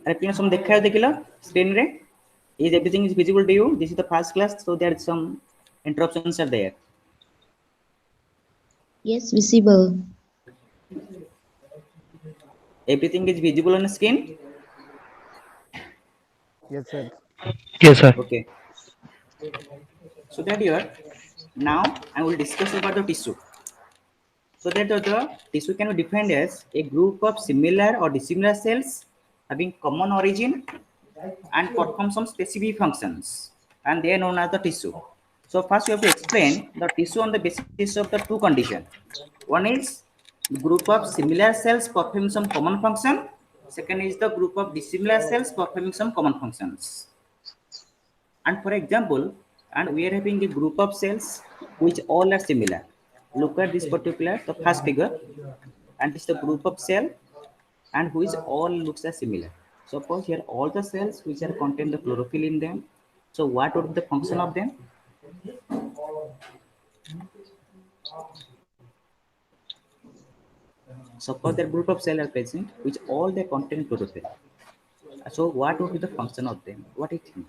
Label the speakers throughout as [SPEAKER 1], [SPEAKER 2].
[SPEAKER 1] अरे some देखा देखिला screen रे is everything is visible to you? This is the first class, so there some interruptions are there.
[SPEAKER 2] Yes, visible.
[SPEAKER 1] Everything is visible on the screen.
[SPEAKER 3] Yes, sir.
[SPEAKER 4] Yes, sir.
[SPEAKER 1] Okay. So that here now I will discuss about the tissue. So that the tissue can be defined as a group of similar or dissimilar cells having common origin and perform some specific functions, and they are known as the tissue. So first you have to explain the tissue on the basis of the two conditions. One is group of similar cells performing some common function. Second is the group of dissimilar cells performing some common functions. And for example, and we are having a group of cells which all are similar. Look at this particular, the first figure, and this is the group of cell and which all looks as similar. Suppose here all the cells which are contain the chlorophyll in them. So what would be the function of them? Suppose that group of cells are present which all they contain chlorophyll. So what would be the function of them? What do you think?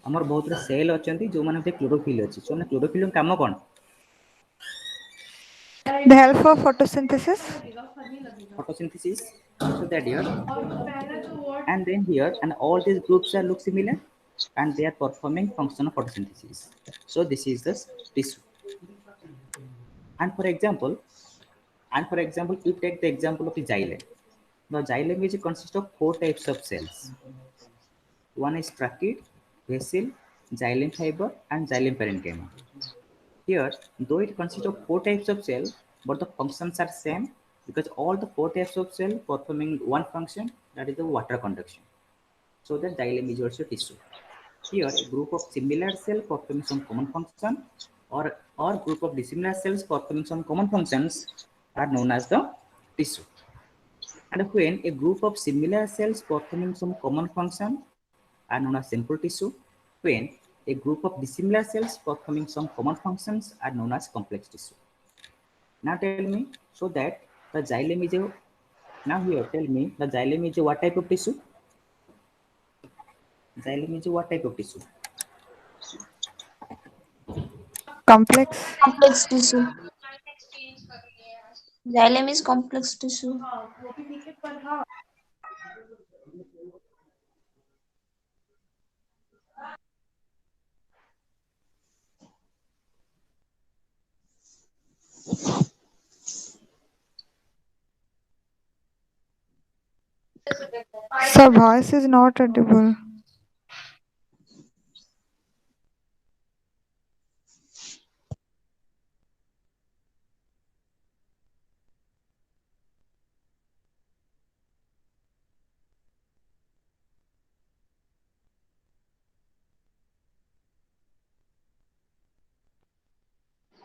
[SPEAKER 1] ଆମର ବହୁତ cell ଅଛନ୍ତି ଯୋଉମାନେ chlorophyll ଅଛି ସେମାନେ chlorophyll କାମ କ'ଣ?
[SPEAKER 5] The help for photosynthesis.
[SPEAKER 1] Photosynthesis. So that here and then here and all these groups are look similar and they are performing function of photosynthesis. So this is the tissue. And for example, you take the example of the xylem. The xylem is consists of 4 types of cells. One is trachea, vessel, xylem fiber, and xylem parenchyma. Here, though it consists of 4 types of cell, but the functions are same because all the 4 types of cell performing one function, that is the water conduction. So the xylem is also tissue. Here, a group of similar cells performing some common function or group of dissimilar cells performing some common functions are known as the tissue. And when a group of similar cells performing some common function are known as simple tissue, when a group of dissimilar cells performing some common functions are known as complex tissue. Now tell me, so that the xylem is a, now here tell me the xylem is a what type of tissue? Xylem is a what type of tissue?
[SPEAKER 5] Complex.
[SPEAKER 2] Complex tissue. Xylem is complex tissue.
[SPEAKER 5] So voice is not audible.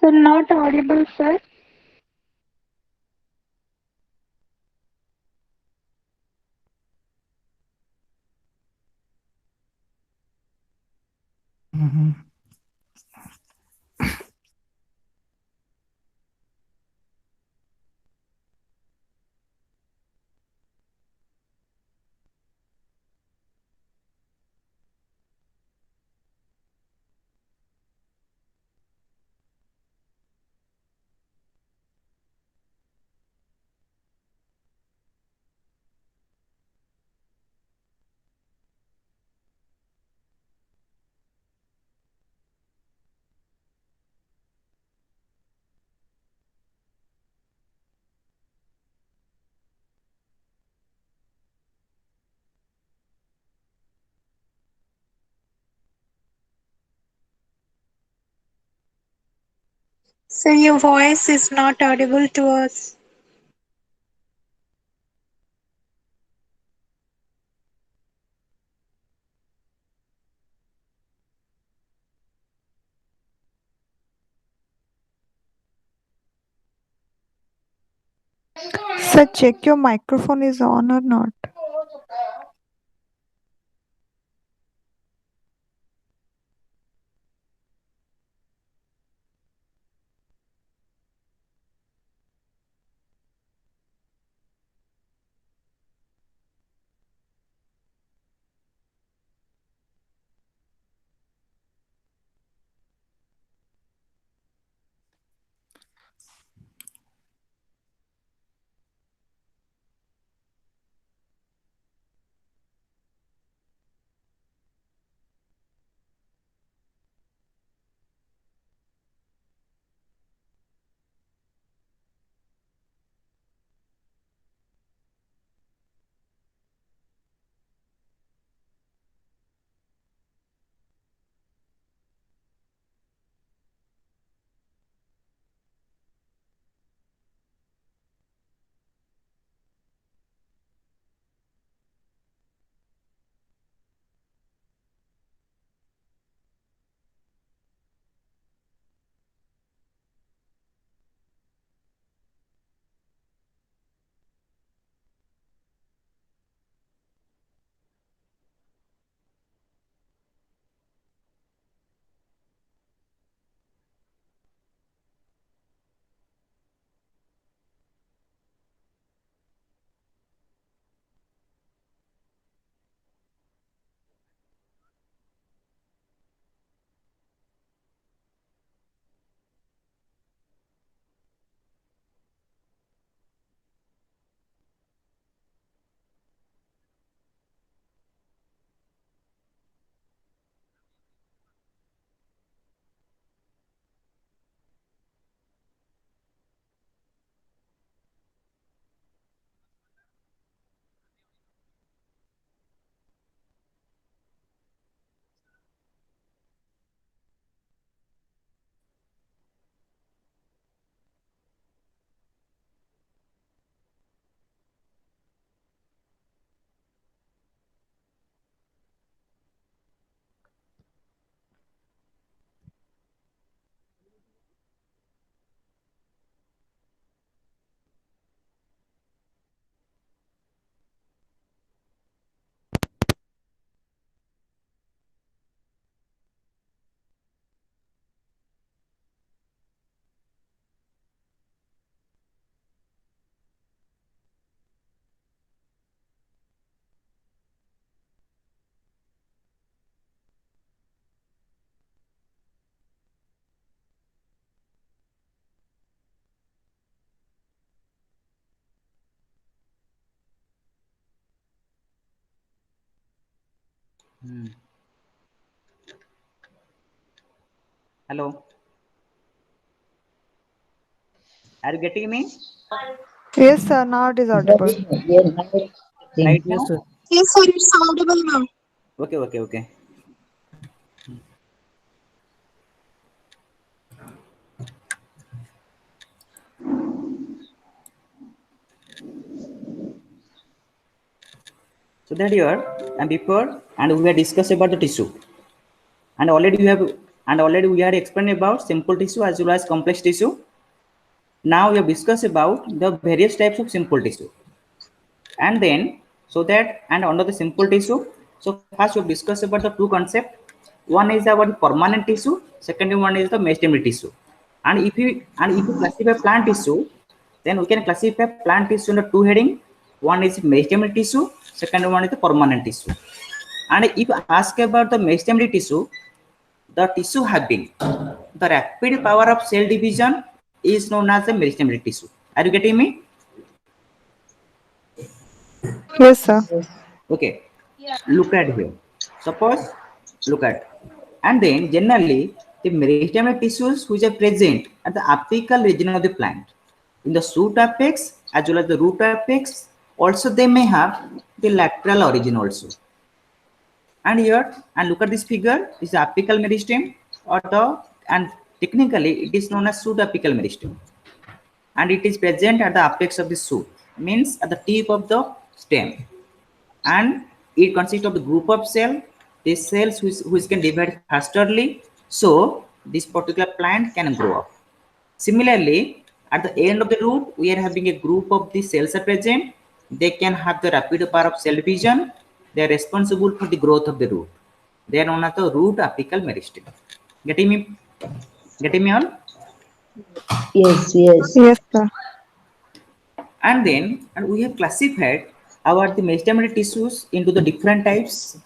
[SPEAKER 6] Sir, not audible, sir.
[SPEAKER 7] So your voice is not audible to us.
[SPEAKER 5] So check your microphone is on or not.
[SPEAKER 1] Hello, are you getting me
[SPEAKER 5] Yes, sir. Now it is audible.
[SPEAKER 2] Yes, now it's
[SPEAKER 1] right
[SPEAKER 2] getting.
[SPEAKER 1] now?
[SPEAKER 2] Yes, sir.
[SPEAKER 7] Yes, sir, it's audible now.
[SPEAKER 1] Okay, okay, okay. So that here and before, and we have discussed about the tissue, and already we have explained about simple tissue as well as complex tissue. Now we have discussed about the various types of simple tissue, and then so that and under the simple tissue. So first we have discussed about the two concepts. One is about permanent tissue. Second one is the mesenchymal tissue. And if you classify plant tissue, then we can classify plant tissue under two heading. One is mesenchymal tissue. Second one is the permanent tissue. And if you ask about the mesenchymal tissue, the tissue having the rapid power of cell division is known as the mesenchymal tissue. Are you getting me?
[SPEAKER 5] Yes, sir.
[SPEAKER 1] Okay. Look at here. Suppose look at, and then generally the meristemic tissues which are present at the apical region of the plant in the shoot apex as well as the root apex. Also, they may have the lateral origin also. And here, and look at this figure. This is apical meristem, or the and technically it is known as shoot apical meristem, and it is present at the apex of the shoot, means at the tip of the stem, and it consists of the group of cell. These cells which can divide fasterly, so this particular plant can grow up. Similarly, at the end of the root, we are having a group of the cells are present. They can have the rapid power of cell division. They are responsible for the growth of the root. They are known as the root apical meristem. Getting me? Getting me all?
[SPEAKER 2] Yes, yes.
[SPEAKER 5] Yes, sir.
[SPEAKER 1] And then and we have classified our the mesenchymal tissues into the different types.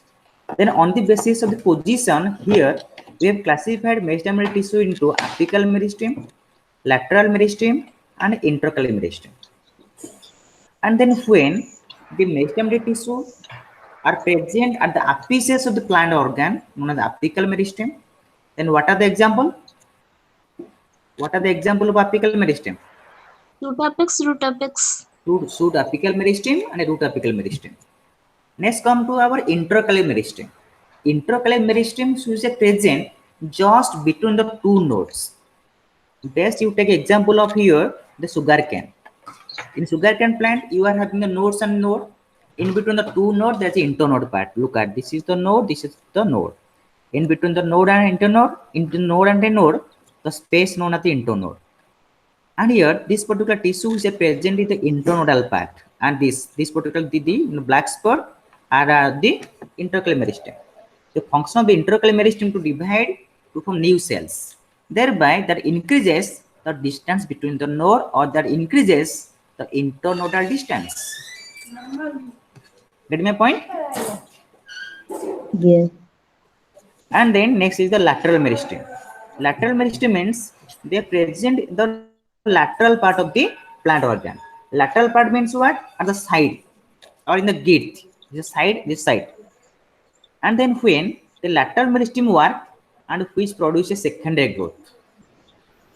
[SPEAKER 1] Then on the basis of the position here, we have classified mesenchymal tissue into apical meristem, lateral meristem, and intercalary meristem. And then when the mesenchymal tissue are present at the apices of the plant organ, known as the apical meristem, then what are the example? What are the example of apical meristem?
[SPEAKER 2] Root apex, root apex.
[SPEAKER 1] Shoot apical meristem and a root apical meristem. Next come to our intercalary meristem. Intercalary meristem is present just between the two nodes. Best you take example of here the sugar cane. In sugar cane plant, you are having the nodes and node. In between the two nodes, there's the internode part. Look at this is the node, this is the node. In between the node and internode and the node, the space known as the internode. And here, this particular tissue is present in the internodal part, and this particular the black spot are the intercalary meristem. The function of the intercalary meristem to divide to form new cells. Thereby, that increases the distance between the node, or that increases the internodal distance. Get my point?
[SPEAKER 2] Yes.
[SPEAKER 1] And then next is the lateral meristem. Lateral meristem means they are present in the lateral part of the plant organ. Lateral part means what? At the side or in the gate. This side. And then when the lateral meristem work and which produces secondary growth.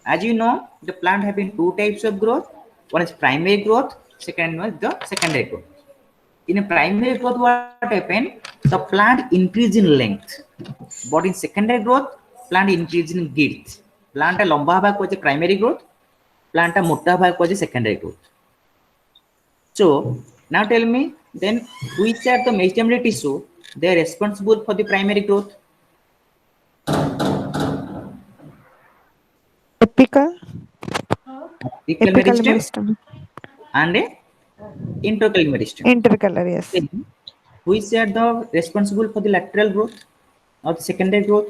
[SPEAKER 1] As you know, the plant having two types of growth. One is primary growth, second one is the secondary growth. In a primary growth, what happens? The plant increase in length, but in secondary growth, plant increase in girth. Plant lamba bhag was primary growth, plant motta bhag was secondary growth. So now tell me, then which are the mesenchymal tissue they are responsible for the primary growth?
[SPEAKER 5] Epical.
[SPEAKER 1] Apical
[SPEAKER 5] Epical
[SPEAKER 1] meristem
[SPEAKER 5] meristem.
[SPEAKER 1] and a intercalary meristem.
[SPEAKER 5] Intercalary, yes.
[SPEAKER 1] Then which are the responsible for the lateral growth or the secondary growth?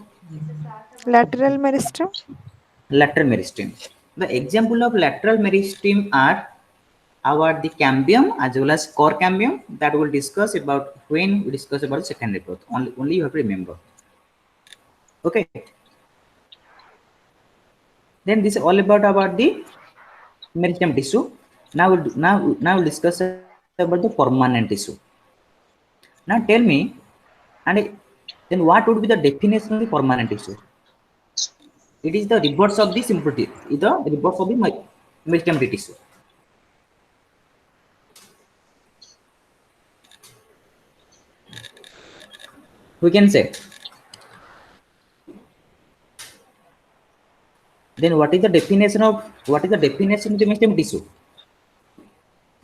[SPEAKER 5] Lateral meristem.
[SPEAKER 1] Lateral meristem. The example of lateral meristem are our the cambium as well as core cambium, that we'll discuss about when we discuss about secondary growth. Only you have to remember. Okay. Then this is all about the meristem tissue. Now we'll discuss about the permanent tissue. Now tell me, and Then what would be the definition of the permanent tissue? It is the reverse of the simple tissue, the reverse of the multi tissue. We can say. Then what is the definition of the multi tissue?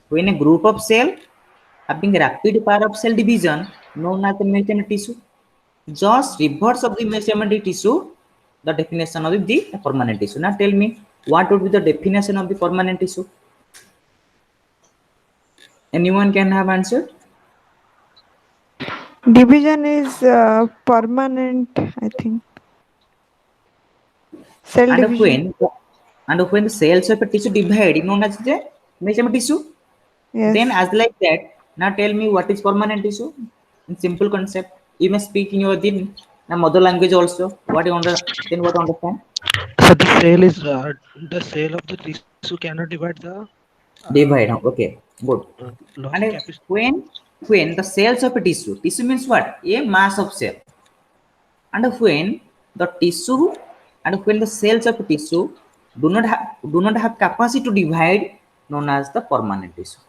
[SPEAKER 1] When a group of cell having rapid power of cell division known as the multi tissue, just reverse of the multi tissue, the definition of the permanent tissue. Now tell me what would be the definition of the permanent tissue? Anyone can have answered?
[SPEAKER 5] Division is permanent, I think. Cell
[SPEAKER 1] And
[SPEAKER 5] division.
[SPEAKER 1] when the cells of a tissue divide, known as the mesodermal tissue, then
[SPEAKER 5] Yes.
[SPEAKER 1] as like that, now tell me what is permanent tissue in simple concept. You may speak in your mother language also. What you understand?
[SPEAKER 3] So the cell of the tissue cannot divide the
[SPEAKER 1] Divide. Okay, good.
[SPEAKER 3] logic
[SPEAKER 1] And
[SPEAKER 3] capacity.
[SPEAKER 1] when the cells of a tissue means what? A mass of cell. And when the tissue and when the cells of a tissue do not have capacity to divide, known as the permanent tissue.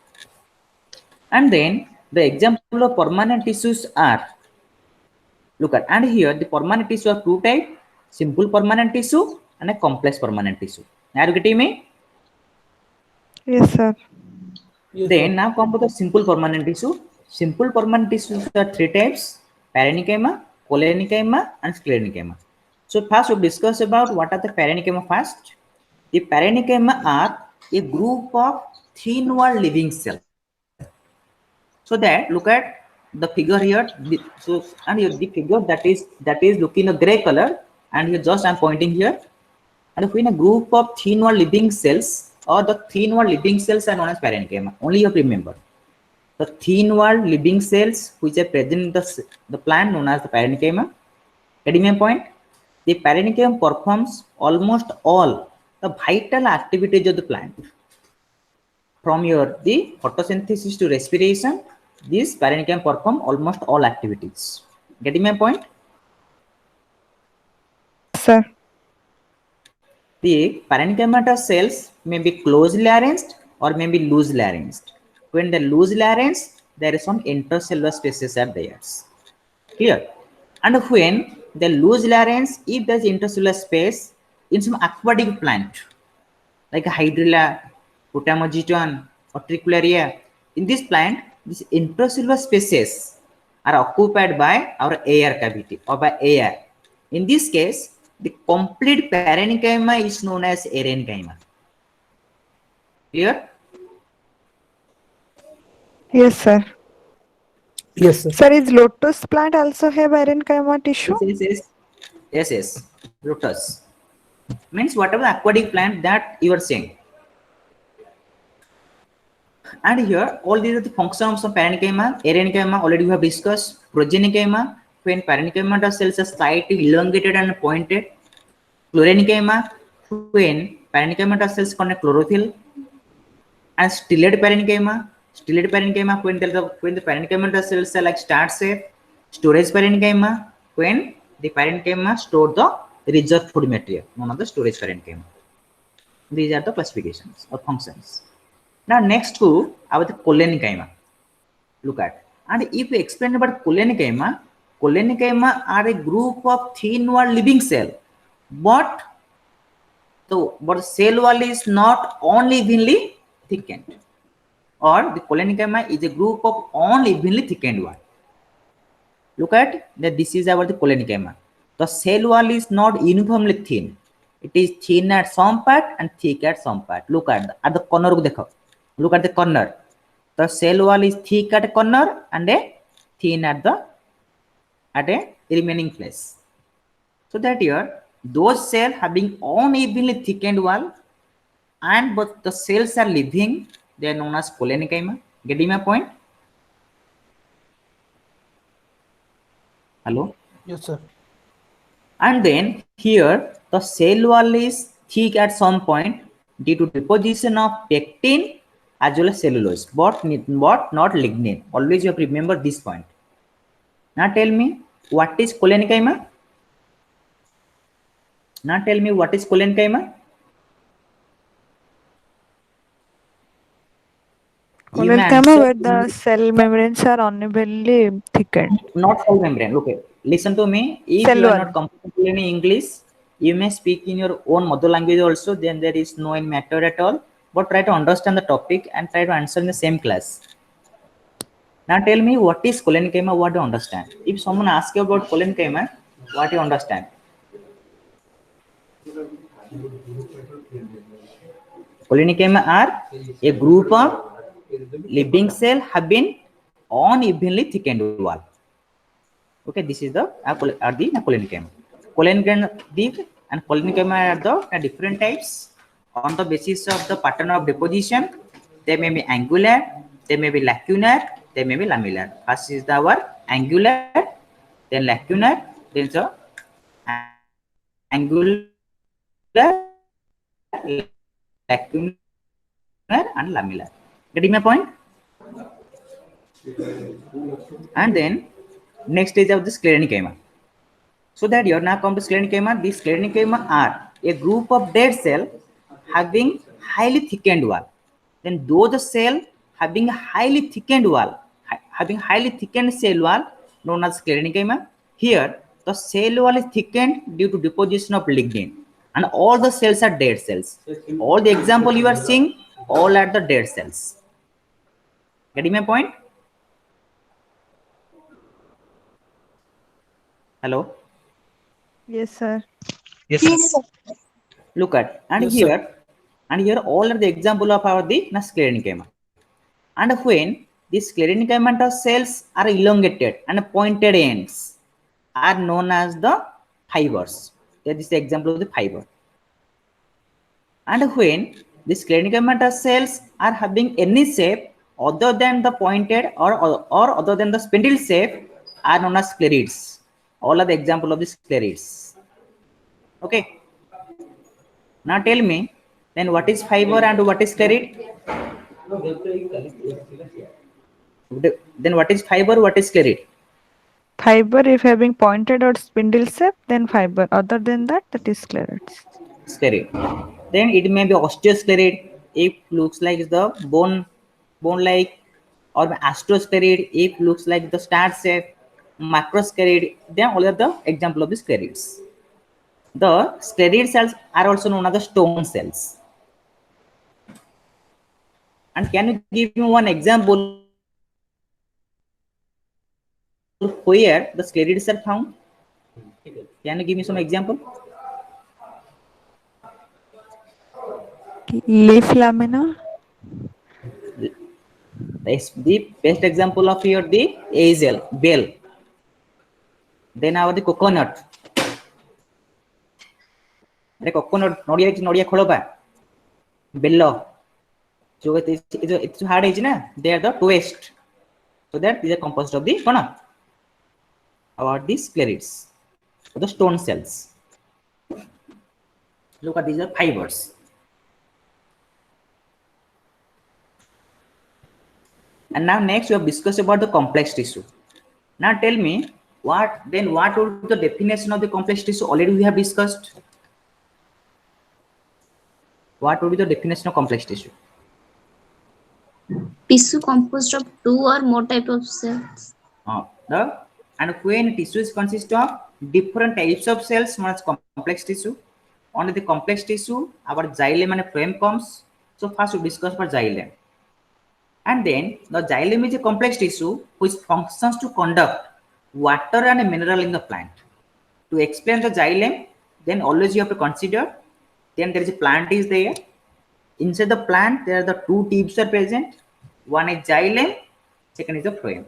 [SPEAKER 1] And then the example of permanent tissues are, look at, and here the permanent tissue are two types: simple permanent tissue and a complex permanent tissue. Are you getting me?
[SPEAKER 5] Yes, sir.
[SPEAKER 1] Then now come to the simple permanent tissue. Simple permanent tissues are three types: parenchyma, collenchyma, and sclerenchyma. So first we'll discuss about what are the parenchyma first. The parenchyma are a group of thin wall living cells. So that look at the figure here. And here the figure that is looking a gray color, and here just I'm pointing here. And when a group of thin wall living cells or the thin wall living cells are known as parenchyma. Only you have to remember the thin wall living cells which are present in the plant known as the parenchyma. Getting my point? The parenchyma performs almost all the vital activities of the plant. From the photosynthesis to respiration, this parenchyma perform almost all activities. Getting my point?
[SPEAKER 5] Sir.
[SPEAKER 1] The parenchyma cells may be closely arranged or may be loosely arranged. When the loosely arranged, there is some intercellular spaces are there. Clear? And when the loosely arranged, if there is intercellular space in some aquatic plant, like a hydrilla, Potamogeton, or Tricularia, in this plant, these intercellular spaces are occupied by our air cavity or by air. In this case, the complete parenchyma is known as aerenchyma. Clear?
[SPEAKER 5] Yes, sir.
[SPEAKER 4] Yes, sir.
[SPEAKER 5] Sir, is lotus plant also have parenchyma tissue?
[SPEAKER 1] Yes. Lotus. Means whatever aquatic plant that you are saying. And here, all these are the functions of parenchyma. Aerenchyma already we have discussed. Progenichyma, when parenchyma cells are slightly elongated and pointed. Chlorenchyma, when parenchyma cells connect chlorophyll. And stellate parenchyma. Stellate parenchyma, when the parenchyma cells are like star shape. Storage parenchyma, when the parenchyma store the reserve food material, known as the storage parenchyma. These are the classifications or functions. Now next to about the collenchyma. Look at, and if we explain about collenchyma are a group of thin wall living cell, but the cell wall is not unevenly thickened, or the collenchyma is a group of unevenly thickened wall. Look at that. This is about the collenchyma. The cell wall is not uniformly thin. It is thin at some part and thick at some part. Look at the corner. Look at the corner. The cell wall is thick at a corner and a thin at a remaining place. So that here, those cells having unevenly thickened wall, and but the cells are living, they are known as collenchyma. Getting my point? Hello?
[SPEAKER 4] Yes, sir.
[SPEAKER 1] And then here the cell wall is thick at some point due to deposition of pectin as well as cellulose, but not lignin. Always you have to remember this point. Now tell me What is cholenchyma? Now tell me what is cholenchyma? You may
[SPEAKER 5] Colloidal
[SPEAKER 1] answer
[SPEAKER 5] where the cell membranes are unevenly thickened.
[SPEAKER 1] not cell membrane. Okay, listen to me. If
[SPEAKER 5] Cell
[SPEAKER 1] you are
[SPEAKER 5] wall.
[SPEAKER 1] not comfortable in English, you may speak in your own mother language also. Then there is no matter at all. But try to understand the topic and try to answer in the same class. Now tell me what is cholenchyma. What do you understand? If someone asks you about cholenchyma, what do you understand? Cholenchyma are a group of living cell having unevenly thickened wall. Okay, this is the cholenchyma. Cholenchyma and cholenchyma are the different types on the basis of the pattern of deposition. They may be angular, they may be lacunar, they may be lamellar. First is our angular, then lacunar, then the angular, lacunar, and lamellar. Getting my point? And then next stage of the sclerenchyma. So that you are now come to sclerenchyma. These sclerenchyma are a group of dead cell having highly thickened wall. Then though the cell having a highly thickened wall, having highly thickened cell wall known as sclerenchyma. Here the cell wall is thickened due to deposition of lignin, and all the cells are dead cells. All the example you are seeing, all are the dead cells. Getting my point? Hello.
[SPEAKER 5] Yes, sir.
[SPEAKER 3] Yes, sir.
[SPEAKER 7] Yes, sir.
[SPEAKER 1] Look at
[SPEAKER 4] Yes, sir.
[SPEAKER 1] and here all are the example of our the sclerenchyma. And when the sclerenchyma cells are elongated and pointed ends are known as the fibers. That is the example of the fiber. And when the sclerenchyma cells are having any shape other than the pointed or other than the spindle shape are known as sclerids. All are the example of the sclerids. Okay. Now tell me, then what is fiber and what is sclerid? Then what is fiber? What is sclerid?
[SPEAKER 5] Fiber, if having pointed or spindle shape, then fiber. Other than that, that is sclerids.
[SPEAKER 1] Sclerid. Then it may be osteosclerid if looks like the bone-like, or astrosclerid if looks like the star shape, macrosclerid. Then all are the example of the sclerids. The sclerid cells are also known as the stone cells. And can you give me one example where the sclerids are found? Can you give me some example?
[SPEAKER 5] Leaf lamina.
[SPEAKER 1] The best example of here the hazel, bell. Then our the coconut. The coconut, nodia kholoba, bello. So it's hard age na. They are the twist. So that these are composed of the kona. About the sclerids, the stone cells. Look at these are fibers. And now next we have discussed about the complex tissue. Now tell me what would be the definition of the complex tissue? Already we have discussed. What would be the definition of complex tissue?
[SPEAKER 2] Tissue composed of two or more type of cells.
[SPEAKER 1] And when tissue is consist of different types of cells known as complex tissue. On the complex tissue, our xylem and phloem comes. So first we discuss about xylem. And then the xylem is a complex tissue which functions to conduct water and mineral in the plant. To explain the xylem, then always you have to consider, then there is a plant is there. Inside the plant, there are the two tubes are present. One is xylem, second is the phloem.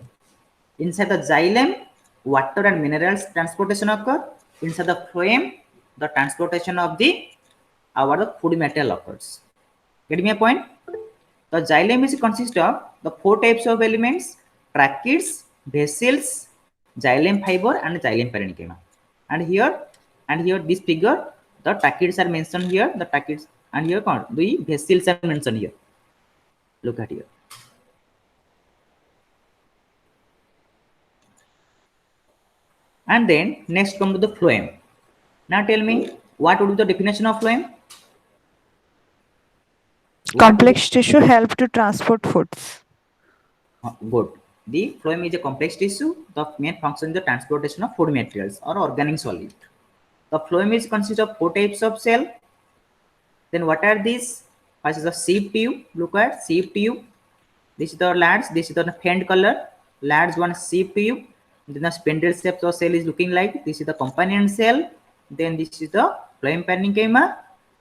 [SPEAKER 1] Inside the xylem, water and minerals transportation occur. Inside the phloem, the transportation of our food material occurs. Get me a point? The xylem is consist of the four types of elements: tracheids, vessels, xylem fiber, and xylem parenchyma. And here this figure, the tracheids are mentioned here. The tracheids, and here the vessels are mentioned here. Look at here. And then next come to the phloem. Now tell me, what would be the definition of phloem?
[SPEAKER 5] Complex tissue help to transport foods.
[SPEAKER 1] Good. The phloem is a complex tissue. The main function is the transportation of food materials or organic solid. The phloem is consists of 4 types of cell. Then what are these? First is the sieve tube. Look at sieve tube. This is the lads. This is the faint color. Lads one sieve tube. Then the spindle shape of cell is looking like this is the companion cell. Then this is the phloem parenchyma.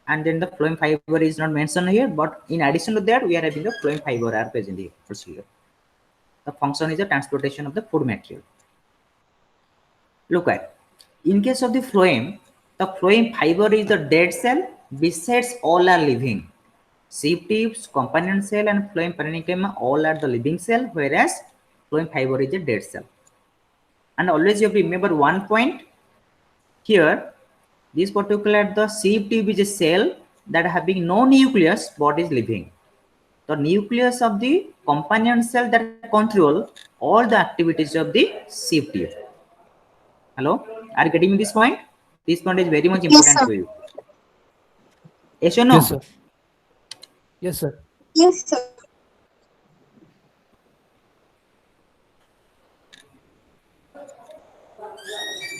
[SPEAKER 1] And then the phloem fiber is not mentioned here. But in addition to that, we are having the phloem fiber are present here. Also here. The function is the transportation of the food material. Look at. In case of the phloem fiber is the dead cell. Besides, all are living. Sieve tubes, companion cell, and phloem parenchyma all are the living cell, whereas phloem fiber is a dead cell. And always you have to remember one point here. This particular the sieve tube is a cell that having no nucleus but is living. The nucleus of the companion cell that control all the activities of the sieve tube. Hello, are you getting this point? This point is very much
[SPEAKER 7] Yes,
[SPEAKER 1] important
[SPEAKER 7] sir.
[SPEAKER 1] to you. Yes or no?
[SPEAKER 4] Yes, sir. Yes, sir.
[SPEAKER 7] Yes, sir.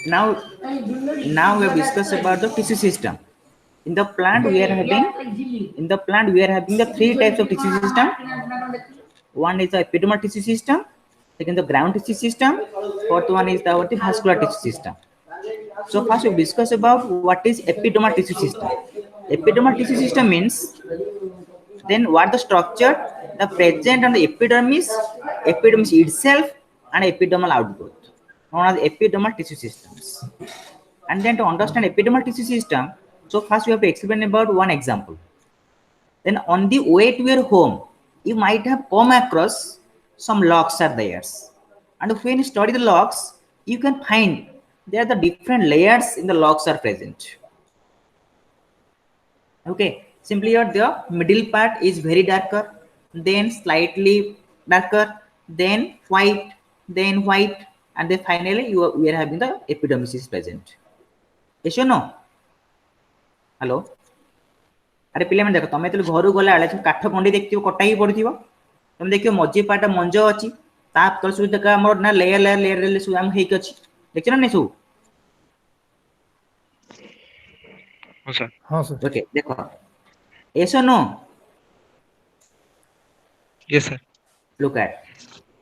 [SPEAKER 1] Now we have discussed about the tissue system. In the plant we are having the 3 types of tissue system. One is the epidermal tissue system, second the ground tissue system, fourth one is the vascular tissue system. So first we discuss about what is epidermal tissue system. Epidermal tissue system means then what the structure, the present on the epidermis itself, and epidermal outgrowth, known as epidermal tissue systems. And then to understand epidermal tissue system, so first we have to explain about one example. Then on the way to your home, you might have come across some locks are there. And when you study the locks, you can find there are the different layers in the locks are present. Okay, simply here the middle part is very darker, then slightly darker, then white, and then finally we are having the epidermis is present. Yes or no? Hello? ଆରେ ପିଲାମାନେ ଦେଖ ତମେ ଯେତେବେଳେ ଘରୁ ଗଲା ବେଳେ କାଠ କଣ୍ଡି ଦେଖିଥିବ କଟା ହେଇକି ପଡିଥିବ, ତମେ ଦେଖିବ ମଝି ପାଟ ମଞ୍ଜ ଅଛି, ତା ତଳ ସବୁ ଦେଖ ଆମର ନା ଲେୟର ସବୁ ଆମ ହେଇକି ଅଛି, ଦେଖିଛ ନା ନାଇଁ ସବୁ?
[SPEAKER 3] ହଁ ସାର୍।
[SPEAKER 4] हाँ सर.
[SPEAKER 1] ଓକେ ଦେଖ yes no
[SPEAKER 3] Yes sir.
[SPEAKER 1] look at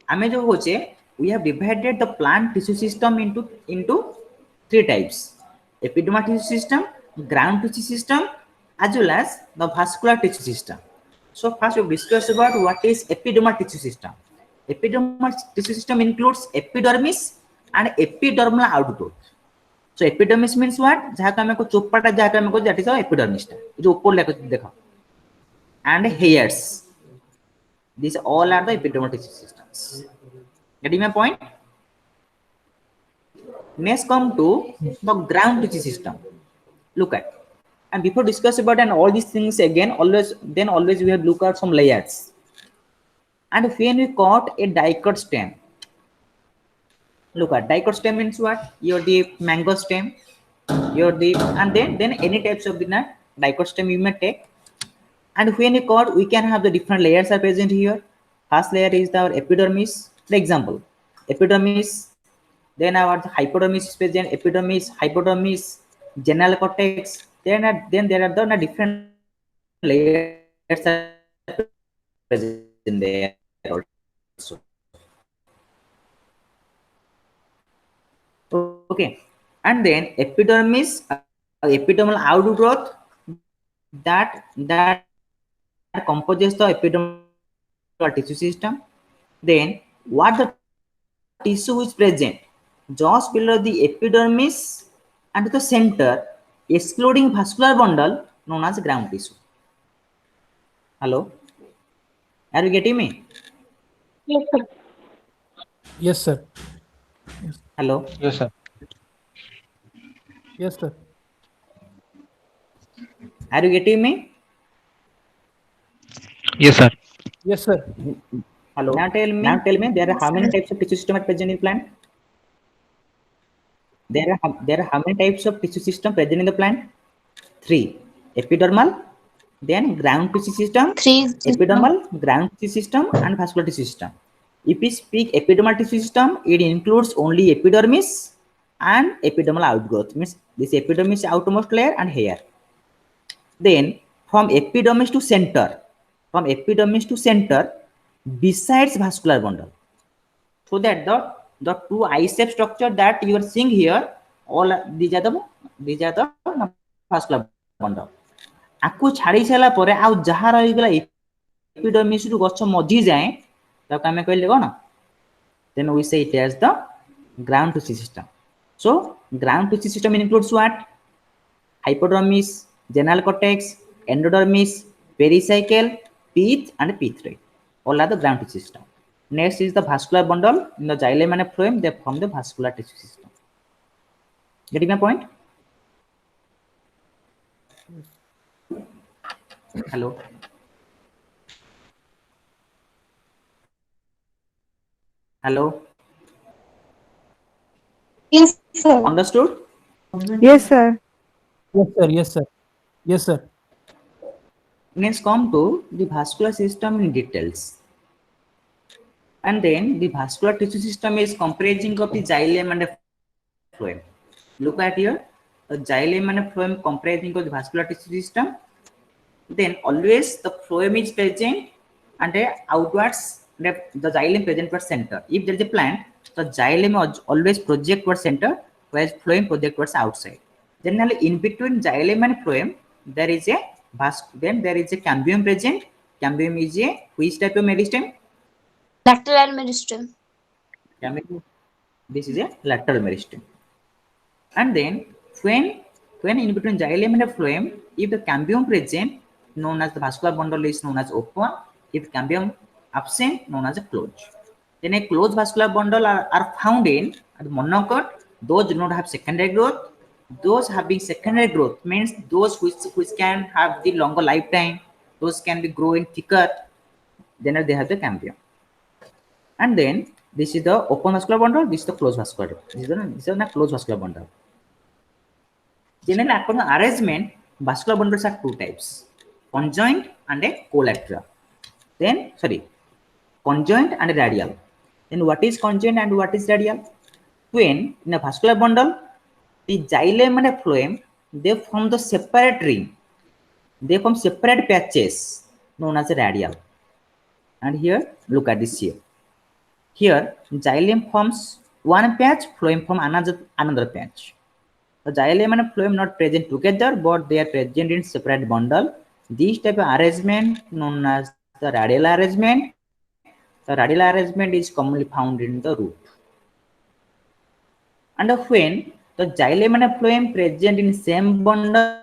[SPEAKER 1] ଆମେ ଯୋଉ ହୋଚେ we have divided the plant tissue system into 3 types: epidermal tissue system, ground tissue system, as well as the vascular tissue system. So first we discuss about what is epidermal tissue system. Epidermal tissue system includes epidermis and epidermal outgrowth. So epidermis means what? जहाँ को हमें को चोपाटा जहाँ को हमें को that is the epidermis टा, जो ऊपर लेकर देखो, and hairs. These all are the epidermal tissue systems. Getting my point? Next come to the ground tissue system. Look at, and before discuss about and all these things again, always we have look at some layers. And when we cut a dicot stem, look at dicot stem means what? You're the mango stem, you're the, and then any types of the dicot stem you may take. And when you cut, we can have the different layers are present here. First layer is our epidermis. For example, epidermis, then our hypodermis is present, epidermis, hypodermis, general cortex. Then there are the different layers are present there also. Okay, and then epidermis, epidermal outgrowth, that composes the epidermal tissue system. Then what the tissue is present just below the epidermis and the center, excluding vascular bundle, known as ground tissue. Hello, are you getting me?
[SPEAKER 6] Yes, sir.
[SPEAKER 4] Yes, sir.
[SPEAKER 1] Hello,
[SPEAKER 3] Yes sir.
[SPEAKER 4] Yes, sir.
[SPEAKER 1] are you getting me?
[SPEAKER 3] Yes sir.
[SPEAKER 4] Yes, sir.
[SPEAKER 1] Hello, now tell me there are how many types of tissue system at present in plant? there are how many types of tissue system present in the plant? 3. Epidermal, then ground tissue system,
[SPEAKER 2] Three system.
[SPEAKER 1] epidermal, ground tissue system, and vascular tissue system. If we speak epidermal tissue system, it includes only epidermis and epidermal outgrowth. Means this epidermis outermost layer and hair. Then from epidermis to center, besides vascular bundle. So that the two I-shape structure that you are seeing here, all these are the vascular bundle. आकु छाड़ी सारा परे आउ जहा रही गला epidermis रु गछ मझी जाए ताको हमें कहले कोन then we say it as the ground tissue system. So ground tissue system includes what? Hypodermis, general cortex, endodermis, pericycle, pith and pithray. All are the ground tissue system. Next is the vascular bundle. In the xylem and phloem, they form the vascular tissue system. Getting my point? Hello. Hello.
[SPEAKER 7] Yes, sir.
[SPEAKER 1] Understood?
[SPEAKER 5] Yes, sir.
[SPEAKER 4] Yes, sir. Yes, sir. Yes, sir.
[SPEAKER 1] Next, come to the vascular system in details. And then the vascular tissue system is comprising of the xylem and the phloem. Look at here, the xylem and the phloem comprising of the vascular tissue system. Then always the phloem is present and outwards the xylem present towards center. If there is a plant, the xylem always project towards center, whereas phloem project towards outside. Generally, in between xylem and phloem, there is a cambium present. Cambium is a which type of meristem?
[SPEAKER 2] Lateral meristem.
[SPEAKER 1] Cambium. This is a lateral meristem. And then when in between xylem and phloem, if the cambium present, known as the vascular bundle is known as open. If cambium absent, known as a closed. Then a closed vascular bundle are found in the monocot. Those do not have secondary growth. Those having secondary growth means those which can have the longer lifetime. Those can be growing thicker. Then they have the cambium. And then this is the open vascular bundle. This is the closed vascular. This is the closed vascular bundle. Generally, according to arrangement, vascular bundles are two types: conjoint and a collateral. Then, conjoint and radial. Then what is conjoint and what is radial? When in a vascular bundle, the xylem and a phloem, they form the separate ring. They form separate patches known as a radial. And here, look at this here. Here, xylem forms one patch, phloem forms another patch. The xylem and phloem not present together, but they are present in separate bundle. This type of arrangement known as the radial arrangement. The radial arrangement is commonly found in the root. And when the xylem and phloem present in same bundle,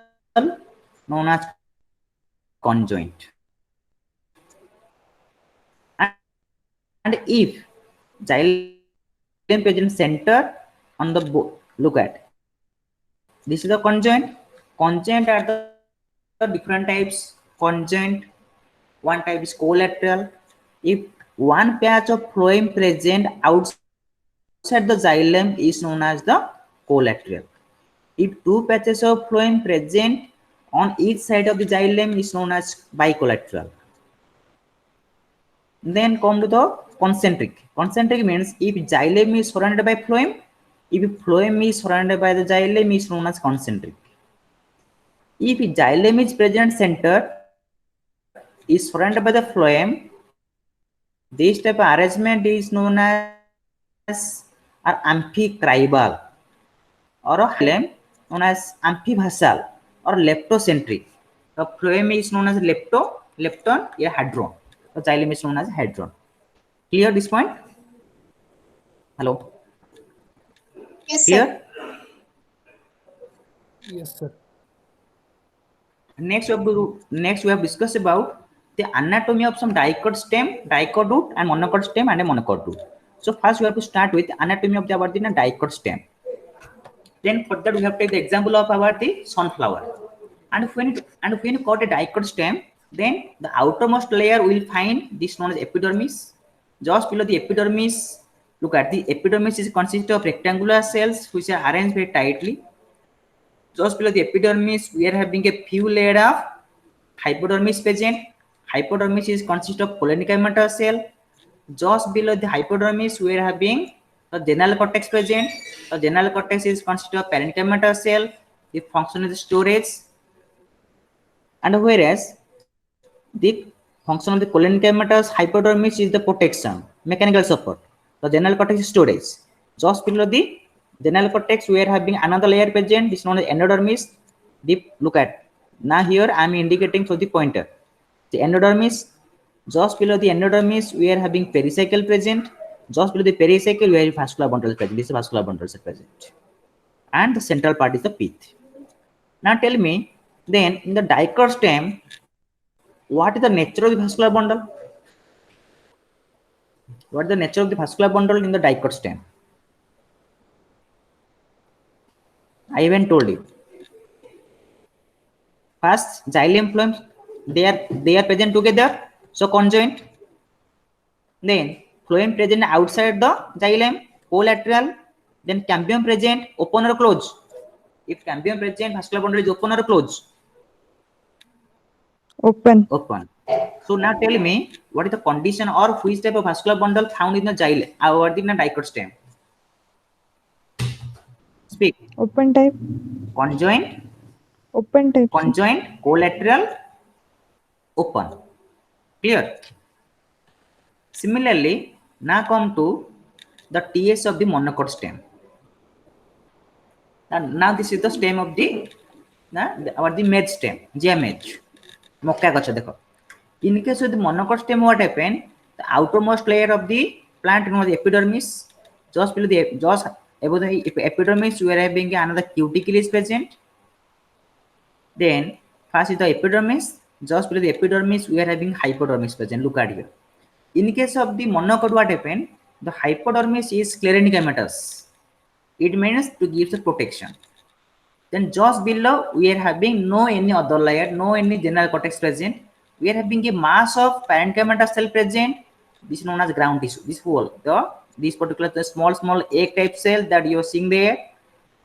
[SPEAKER 1] known as conjoint. And if xylem present center on the look at this is the conjoint. Conjoint are the different types. Conjoint, one type is collateral. If one patch of phloem present outside the xylem is known as the collateral. If two patches of phloem present on each side of the xylem is known as bicollateral. Then come to the concentric. Concentric means if xylem is surrounded by phloem, if phloem is surrounded by the xylem is known as concentric. If xylem is present center is surrounded by the phloem, this type of arrangement is known as amphicribal, or a phloem known as amphivasal or leptocentric. The phloem is known as lepton, a hadron. The xylem is known as hadron. Clear this point? Hello.
[SPEAKER 7] Yes,
[SPEAKER 1] Clear?
[SPEAKER 7] sir.
[SPEAKER 4] Yes, sir.
[SPEAKER 1] Next we have discussed about the anatomy of some dicot stem, dicot root, and monocot stem and a monocot root. So first we have to start with anatomy of the dicot stem. Then for that we have to take the example of the sunflower. And when you cut a dicot stem, then the outermost layer will find this known as epidermis. Just below the epidermis, Look at the epidermis is consist of rectangular cells which are arranged very tightly. Just below the epidermis, we are having a few layer of hypodermis present. Hypodermis is consist of colonicameter cell. Just below the hypodermis, we are having the general cortex present. The general cortex is consist of parenchyma cell. The function is storage, and whereas the function of the colonicameter hypodermis is the protection, mechanical support. The general cortex is storage. Just below the general cortex, we are having another layer present. This is known as endodermis. Deep look at now here. I am indicating for the pointer. The endodermis. Just below the endodermis, we are having pericycle present. Just below the pericycle, we have vascular bundles present. This is vascular bundles present, and the central part is the pith. Now tell me, then in the dicot stem, what is the nature of the vascular bundle? What is the nature of the vascular bundle in the dicot stem? I even told you. First, xylem phloem, they are present together, so conjoint. Then phloem present outside the xylem, collateral. Then cambium present, open or close. If cambium present, vascular bundle is open or close.
[SPEAKER 5] Open.
[SPEAKER 1] Open. So now tell me, what is the condition or which type of vascular bundle found in the xylem or in the dicot stem? Speak.
[SPEAKER 5] Open type.
[SPEAKER 1] Conjoint,
[SPEAKER 5] Open type.
[SPEAKER 1] conjoint, collateral, open. Clear? Similarly, now come to the TS of the monocot stem. And now this is the stem of the mage stem, GMH. Mokka gacha dekho. In case of the monocot stem, what happened? The outermost layer of the plant known as the epidermis. Just below the above the epidermis, we are having another cuticle is present. Then first is the epidermis. Just below the epidermis, we are having hypodermis present. Look at here. In case of the monocot, what happened? The hypodermis is sclerenchymatous. It means to give the protection. Then just below, we are having no any other layer, no any general cortex present. We are having a mass of parenchyma cell present. This is known as ground tissue. This whole this particular small egg type cell that you are seeing there,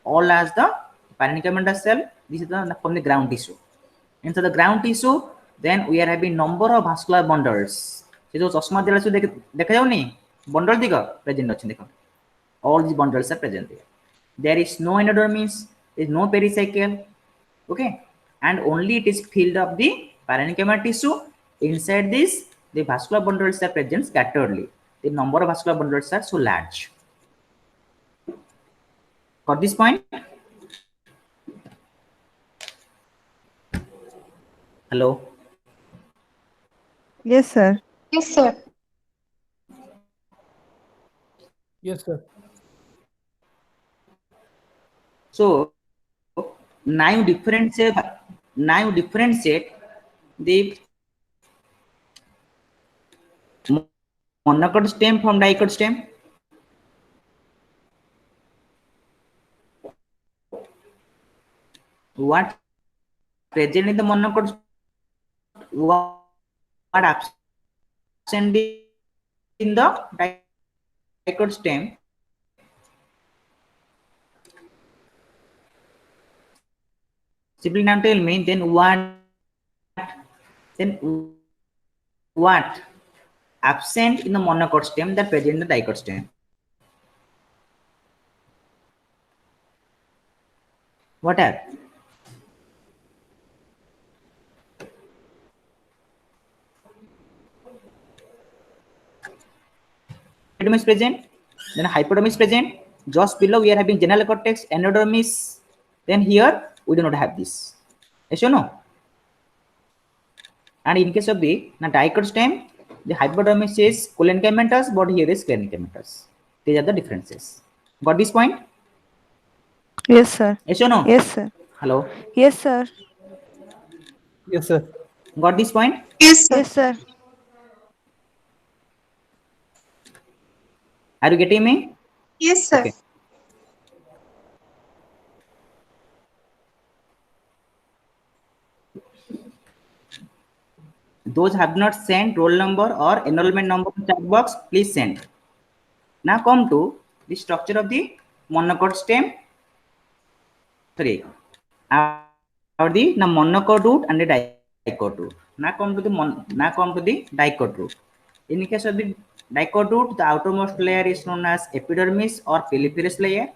[SPEAKER 1] all as the parenchyma cell. This is the from the ground tissue. Into the ground tissue, then we are having number of vascular bundles. So those चश्मा देला से देखा जाओ नहीं bundle दिखा present अच्छे देखो. All these bundles are present there. There is no endodermis, there is no pericycle, okay, and only it is filled of the parenchyma tissue. Inside this, the vascular bundles are present scatteredly. The number of vascular bundles are so large. Got this point? Hello.
[SPEAKER 5] Yes, sir.
[SPEAKER 7] Yes, sir.
[SPEAKER 4] Yes, sir.
[SPEAKER 1] So now you differentiate the monocot stem from dicot stem. What present in the monocot? What absent in the dicot stem? Simply now tell me, then what absent in the monocot stem that present in the dicot stem? What are? Epidermis present, then hypodermis present. Just below we are having general cortex, endodermis. Then here we do not have this. Yes or no? And in case of the dicot stem, the hypodermis is collenchymatous, but here is sclerenchymatous. These are the differences. Got this point?
[SPEAKER 5] Yes, sir.
[SPEAKER 1] Yes or no?
[SPEAKER 5] Yes, sir.
[SPEAKER 1] Hello.
[SPEAKER 5] Yes, sir.
[SPEAKER 4] Yes, sir.
[SPEAKER 1] Got this point?
[SPEAKER 7] Yes, sir.
[SPEAKER 5] Yes, sir.
[SPEAKER 1] Are you getting me?
[SPEAKER 7] Yes, sir.
[SPEAKER 1] Okay. Those have not sent roll number or enrollment number in chat box, please send. Now come to the structure of the monocot stem. Sorry, or the monocot root and the dicot root. Now come to the dicot root. In case of the dicot root, the outermost layer is known as epidermis or piliferous layer.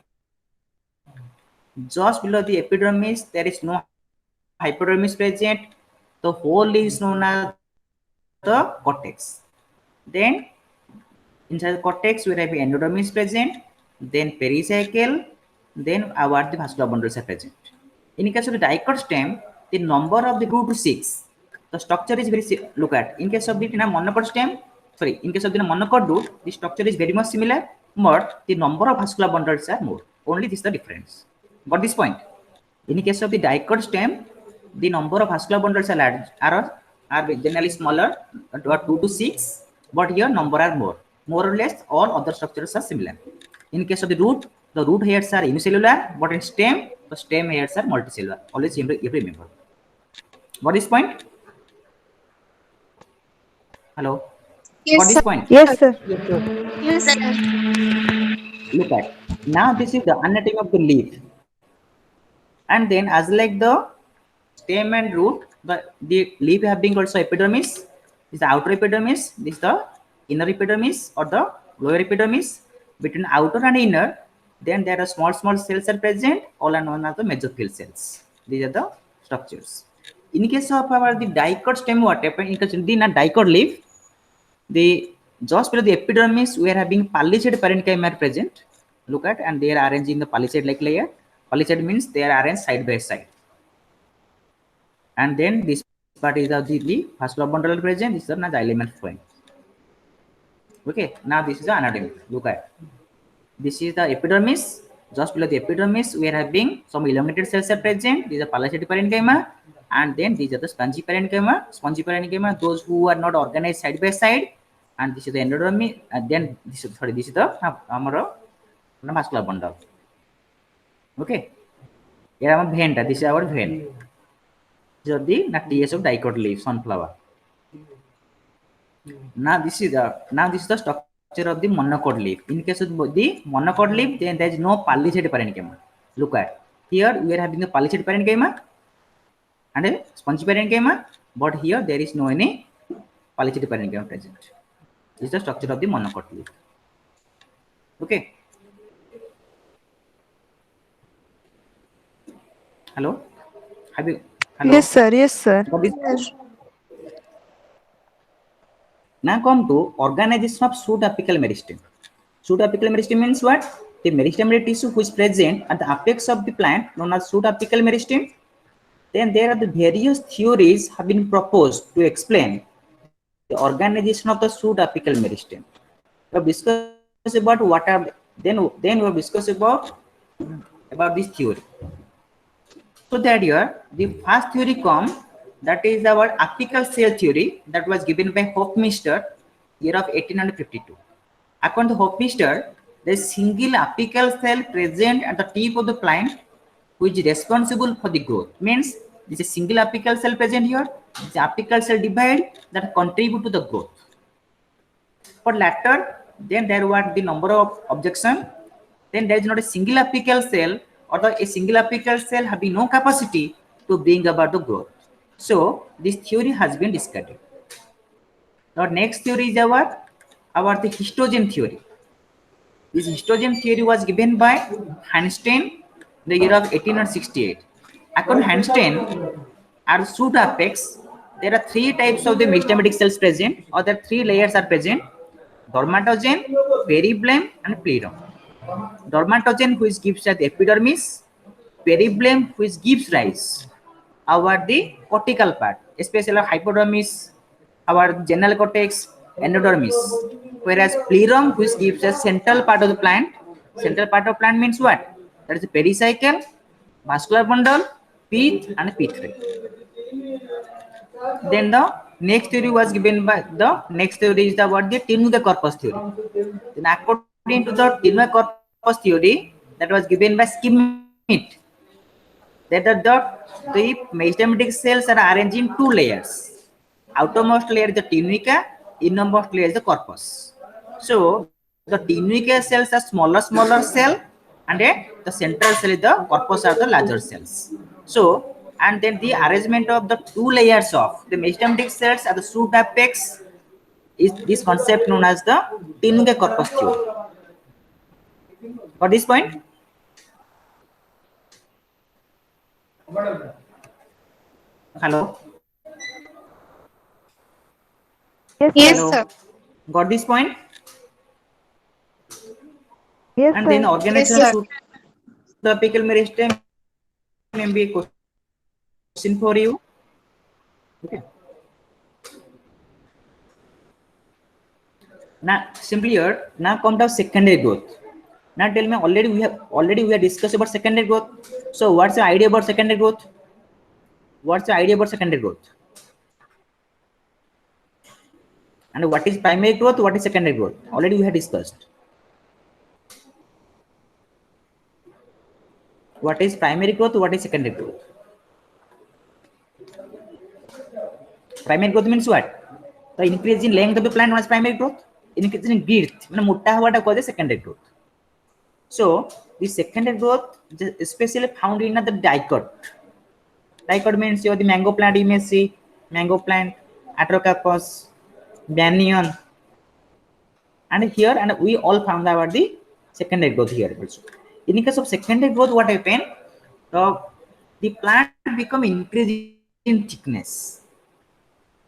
[SPEAKER 1] Just below the epidermis, there is no hypodermis present. The whole is known as the cortex. Then inside the cortex, we have endodermis present, then pericycle, then our the vascular bundles are present. In case of the dicot stem, the number of the 2 to 6. The structure is very look at. In case of the monocot stem, sorry, in case of the monocot root, the structure is very much similar, but the number of vascular bundles are more. Only this is the difference. Got this point? In case of the dicot stem, the number of vascular bundles are large, are generally smaller, 2 to 6, but here number are more. More or less, all other structures are similar. In case of the root hairs are unicellular, but in stem, the stem hairs are multicellular. Always you remember. What is point? Hello.
[SPEAKER 7] Yes,
[SPEAKER 1] What is
[SPEAKER 7] sir.
[SPEAKER 1] point?
[SPEAKER 5] Yes, sir.
[SPEAKER 7] Yes, sir.
[SPEAKER 1] Look at. Now this is the anatomy of the leaf. And then as like the stem and root, the leaf having also epidermis. This is the outer epidermis. This is the inner epidermis or the lower epidermis. Between outer and inner, then there are small cells are present, all are known as the mesophyll cells. These are the structures. In case of our the dicot stem, what happened? In case of the dicot leaf, the just below the epidermis, we are having palisade parenchyma present. Look at, and they are arranged in the palisade like layer. Palisade means they are arranged side by side. And then this part is of the vascular bundle present. This is the xylem flowing. Okay, now this is the anatomy. Look at, this is the epidermis. Just below the epidermis, we are having some elongated cells are present. These are palisade parenchyma, and then these are the spongy parenchyma. Spongy parenchyma, those who are not organized side by side, and this is the endodermis. And then this is the vascular bundle. Okay, here our vein. This is our vein. These are the TS of dicot leaf, sunflower. Now this is the structure of the monocot leaf. In case of the monocot leaf, then there is no palisade parenchyma. Look at, here we are having the palisade parenchyma and a spongy parenchyma, but here there is no any palisade parenchyma present. This is the structure of the monocot leaf. Okay. Hello. Hello.
[SPEAKER 5] Yes, sir. Yes, sir.
[SPEAKER 1] Now come to organization of pseudoapical meristem. Pseudoapical meristem means what? The meristematic tissue which is present at the apex of the plant known as pseudoapical meristem. Then there are the various theories have been proposed to explain the organization of the pseudoapical meristem. We have discussed about what are then we have discussed about this theory. So that here the first theory comes, that is our apical cell theory, that was given by Hofmeister year of 1852. According to Hofmeister, there is single apical cell present at the tip of the plant which is responsible for the growth. Means this is single apical cell present here. This apical cell divide that contribute to the growth. For latter, then there were the number of objection. Then there is not a single apical cell, or a single apical cell having no capacity to bring about the growth. So this theory has been discarded. Our next theory is our the histogen theory. This histogen theory was given by Einstein in the year of 1868. According to Einstein, at pseudoapex, there are 3 types of the meristematic cells present, or there are 3 layers are present: dermatogen, periblenum, and plerum. Dermatogen, which gives us the epidermis; periblenum, which gives rise our the cortical part, especially hypodermis, our general cortex, endodermis. Whereas plerum, which gives us central part of the plant. Central part of plant means what? That is the pericycle, vascular bundle, pith, and pith ray. Then the next theory was given by the Tinway corpus theory. Then according to the Tinway corpus theory, that was given by Schmidt, that the meristematic cells are arranged in 2 layers. Outermost layer is the tenuica, innermost layer is the corpus. So The tenuicate cells are smaller cell, and the central cell is the corpus are the larger cells. So, and then the arrangement of the two layers of the mesodermatic cells at the root apex is this concept known as the tenuicate corpus theory. Got this point? Hello.
[SPEAKER 5] Yes,
[SPEAKER 7] Yes,
[SPEAKER 5] sir.
[SPEAKER 1] Hello.
[SPEAKER 7] sir.
[SPEAKER 1] Got this point?
[SPEAKER 5] Yes,
[SPEAKER 1] And then
[SPEAKER 5] sir.
[SPEAKER 7] Yes,
[SPEAKER 1] organization
[SPEAKER 7] sir.
[SPEAKER 1] of the apical meristem may be a question for you. Okay. Now simply here, now come to secondary growth. Now tell me, already we have discussed about secondary growth. So what's the idea about secondary growth? What's the idea about secondary growth? And what is primary growth? What is secondary growth? Already we have discussed. What is primary growth? What is secondary growth? Primary growth means what? The increase in length of the plant was primary growth. Increase in girth, मोटा हुआ causes secondary growth. So the secondary growth is especially found in the dicot. Dicot means the mango plant. You may see mango plant, Atrocarpus, banyan, and here, and we all found out the secondary growth here also. In case of secondary growth, what happened? The plant become increase in thickness.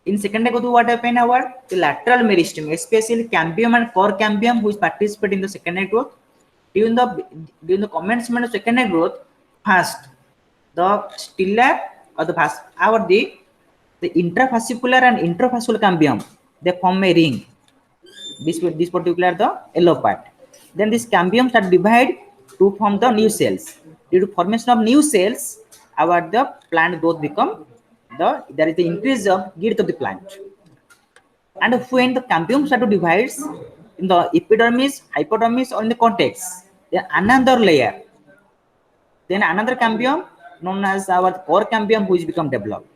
[SPEAKER 1] In secondary growth, what happened? The lateral meristem, especially cambium and core cambium, which participate in the secondary growth. During the commencement of secondary growth, first the stilla or the intrafascicular and intravascular cambium, they form a ring. This particular the yellow part. Then this cambiums are divided to form the new cells. Due to formation of new cells, the plant growth become there is the increase of girth of the plant. And when the cambium start to divide in the epidermis, hypodermis, or in the cortex, then another layer, then another cambium known as our core cambium, which become developed.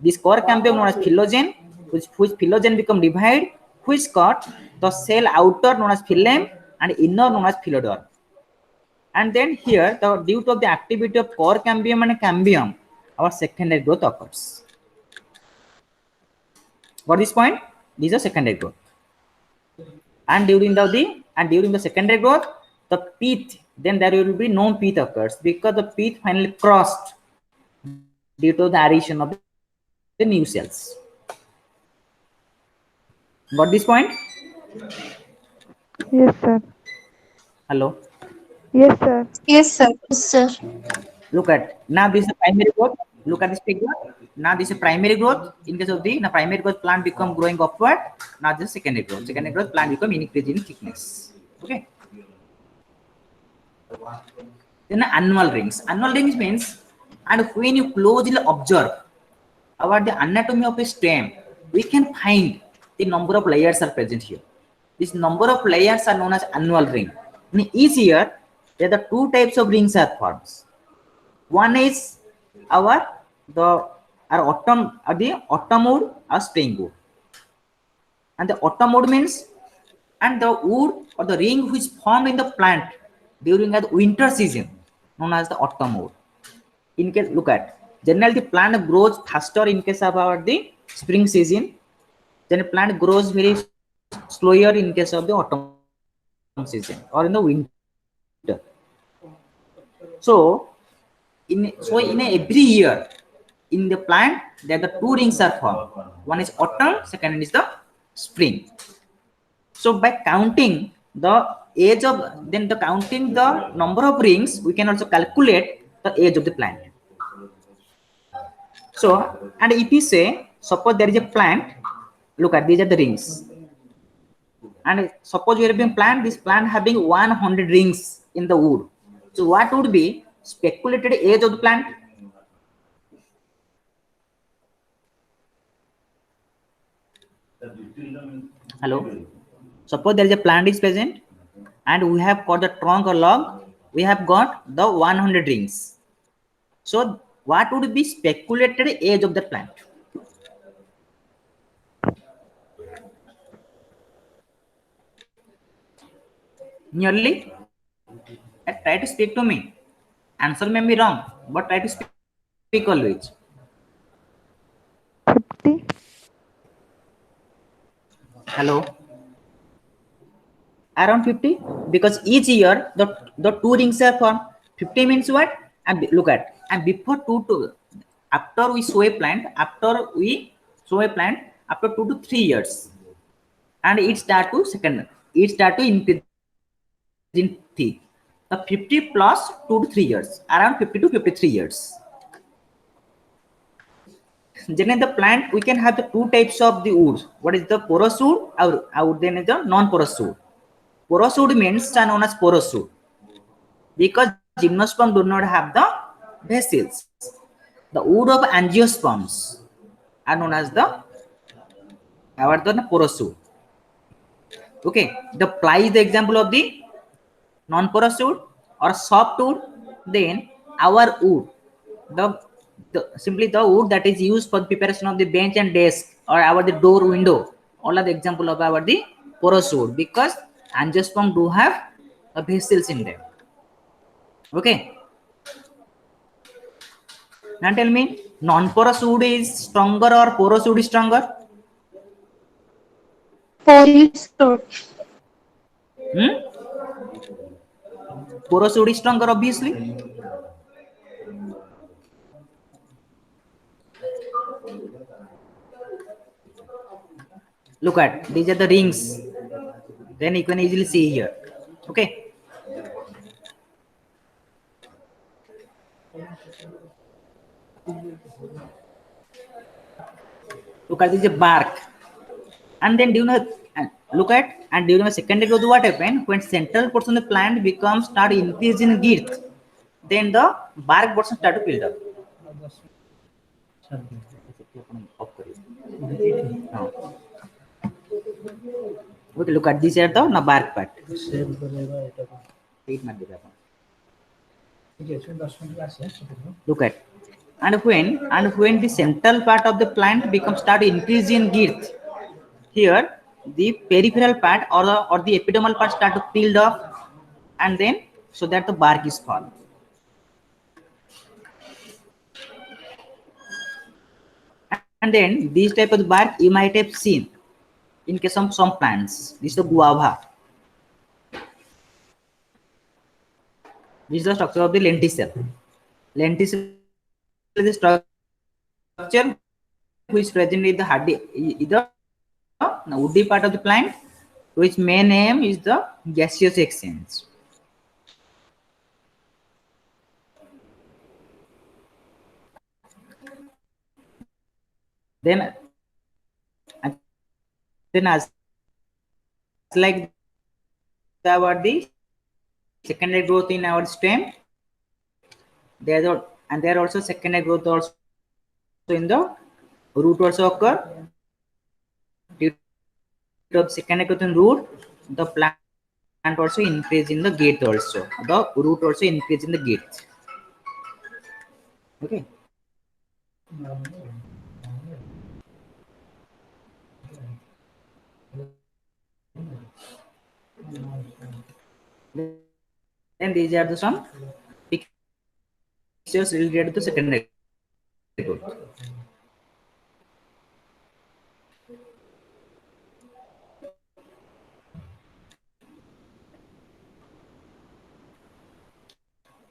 [SPEAKER 1] This core cambium known as phyllogen, which phyllogen become divided, which cut the cell outer known as phylem and inner known as phylloderm. And then here, due to the activity of core cambium and cambium, our secondary growth occurs. What is this point? This is a secondary growth. And during the secondary growth, the pith, then there will be no pith occurs because the pith finally crossed due to the addition of the new cells. Got this point?
[SPEAKER 5] Yes, sir.
[SPEAKER 1] Hello.
[SPEAKER 5] Yes, sir.
[SPEAKER 7] Yes, sir.
[SPEAKER 2] Yes, sir.
[SPEAKER 1] Look at now this is primary growth. Look at this figure. Now this is primary growth. In case of the primary growth, plant become growing upward. Now this is secondary growth. Secondary growth, plant become increase in thickness. Okay. Then annual rings. Annual rings means, and when you closely observe about the anatomy of a stem, we can find the number of layers are present here. This number of layers are known as annual ring. In each year, there are two types of rings are formed. One is the autumn wood or spring wood. And the autumn wood means, and the wood or the ring which formed in the plant during the winter season, known as the autumn wood. In case, look at, generally the plant grows faster in case of the spring season. Then plant grows very slower in case of the autumn season or in the winter. So in every year in the plant, there the two rings are formed. One is autumn, second is the spring. So by counting the age of, then the counting the number of rings, we can also calculate the age of the plant. So, and if you say, suppose there is a plant, look at these are the rings. And suppose we have been plant, this plant having 100 rings in the wood. So what would be speculated age of the plant? Hello. Suppose there is a plant is present and we have got the trunk or log, we have got the 100 rings. So what would be speculated age of the plant? Nearly? Try to speak to me. Answer may be wrong, but try to speak always.
[SPEAKER 5] 50.
[SPEAKER 1] Hello? Around 50? Because each year the two rings are formed. 50 means what? And look at, and before after we sow a plant, after 2 to 3 years, and it start to increase in thick. The 50 plus 2 to 3 years, around 50 to 53 years. Then in the plant we can have the two types of the woods. What is the porous wood, or then is the non-porous wood. Porous wood means are known as porous wood because gymnosperm do not have the vessels. The wood of angiosperms are known as the porous wood. Okay, the ply is the example of the non-porous wood or soft wood. Then our wood, simply the wood that is used for the preparation of the bench and desk or our the door window, all are the example of our the porous wood because angiosperm do have vessels in them. Okay, now tell me, non-porous wood is stronger or porous wood is stronger?
[SPEAKER 6] Porous wood.
[SPEAKER 1] Hmm? Porous wood is stronger, obviously. Look at, these are the rings. Then you can easily see here. Okay. Look at this is a bark. And then do you know, look at, and during the secondary growth, what happens when central portion of the plant becomes start increase in girth, then the bark portion start to build up. Okay, look at this here the na bark part. Look at, and when the central part of the plant becomes start increase in girth, here the peripheral part or the epidermal part start to peeled off, and then so that the bark is fall. And then these type of bark you might have seen in case of some plants. This is the guava. This is the structure of the lenticel. Lenticel is the structure which is present in the hardy, either the woody part of the plant, which main name is the gaseous exchange. Then, as like about the secondary growth in our stem, there are also secondary growth also in the root also occur. Due to secondary growth in root, the plant also increase in the gate also. The root also increase in the gate. Okay. Then these are the some pictures related to secondary growth.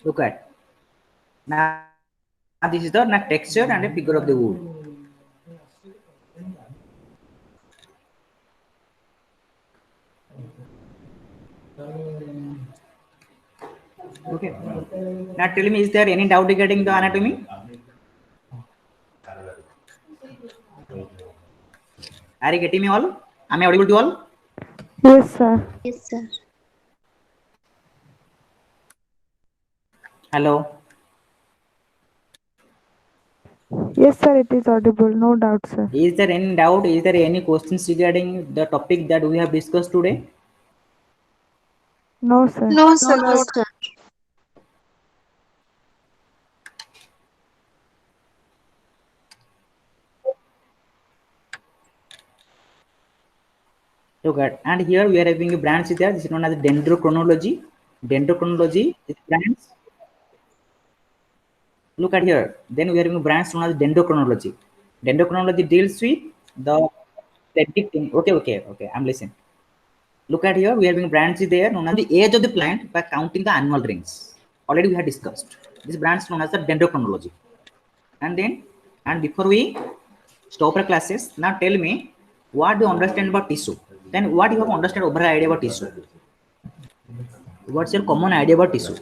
[SPEAKER 1] Look at, now this is the texture and a figure of the wood. Okay. Now tell me, is there any doubt regarding the anatomy? Are you getting me all? Am I audible to all?
[SPEAKER 5] Yes, sir.
[SPEAKER 2] Yes, sir.
[SPEAKER 1] Hello.
[SPEAKER 5] Yes, sir, it is audible. No doubt, sir.
[SPEAKER 1] Is there any doubt? Is there any questions regarding the topic that we have discussed today?
[SPEAKER 5] No, sir.
[SPEAKER 7] No,
[SPEAKER 2] No,
[SPEAKER 7] sir.
[SPEAKER 2] sir.
[SPEAKER 1] Look at, and here we are having a branch there. This is known as dendrochronology. Dendrochronology is branch. Look at here. Then we are having a branch known as dendrochronology. Dendrochronology deals with the predicting. Okay. I'm listening. Look at here. We are having branches there known as the age of the plant by counting the annual rings. Already we had discussed. This branch known as the dendrochronology. And before we stop our classes, now tell me what do you understand about tissue? Then what you have understand overall idea about tissue? What's your common idea about tissue?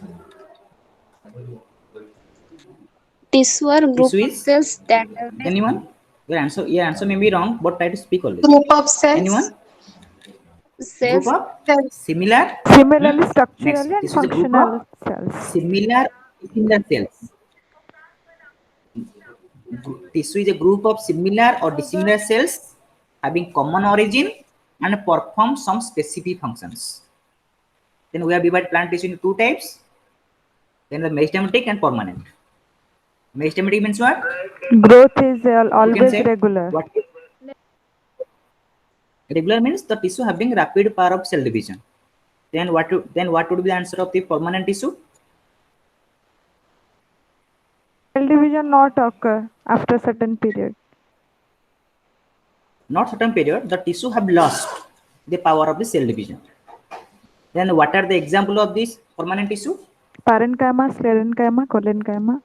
[SPEAKER 2] Tissue are group
[SPEAKER 1] Tissue
[SPEAKER 2] of
[SPEAKER 1] is
[SPEAKER 2] cells that are
[SPEAKER 1] anyone? Your answer may be wrong, but try to speak always.
[SPEAKER 7] Group of cells.
[SPEAKER 1] Anyone? Group
[SPEAKER 2] cells
[SPEAKER 1] of
[SPEAKER 7] Cells.
[SPEAKER 1] similar.
[SPEAKER 5] Similarly,
[SPEAKER 1] Next,
[SPEAKER 5] structurally and
[SPEAKER 1] tissue is a group of
[SPEAKER 5] functional cells.
[SPEAKER 1] similar cells. Tissue is a group of similar or dissimilar cells having common origin and perform some specific functions. Then we have divided plant tissue into two types. Then the meristematic and permanent. Meristematic means what?
[SPEAKER 5] Growth is
[SPEAKER 1] You can
[SPEAKER 5] always
[SPEAKER 1] say
[SPEAKER 5] regular.
[SPEAKER 1] what? Regular means the tissue having rapid power of cell division. Then what would be the answer of the permanent tissue?
[SPEAKER 5] Cell division not occur after certain period.
[SPEAKER 1] Not certain period, the tissue have lost the power of the cell division. Then what are the example of this permanent tissue?
[SPEAKER 5] Parenchyma, sclerenchyma, collenchyma.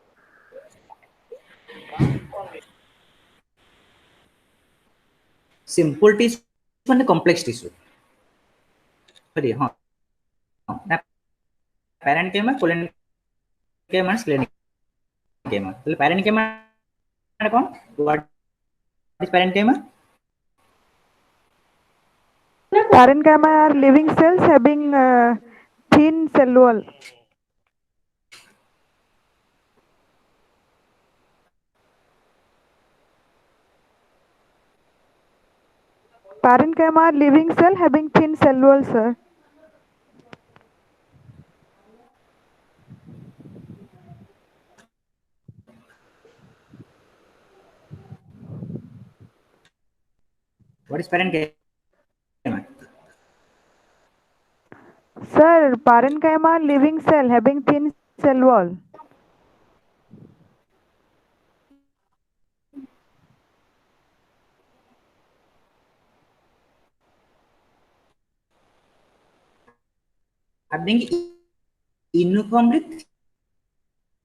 [SPEAKER 1] Simple tissue and complex tissue. Sorry, huh? Parenchyma, collenchyma, and sclerenchyma. So parenchyma what is parenchyma?
[SPEAKER 5] Parenchyma are living cells having thin cell wall. Parenchyma are living cell having thin cell wall, sir.
[SPEAKER 1] What is parenchyma?
[SPEAKER 5] Sir, parenchyma are living cell having thin cell wall.
[SPEAKER 1] Having uniformly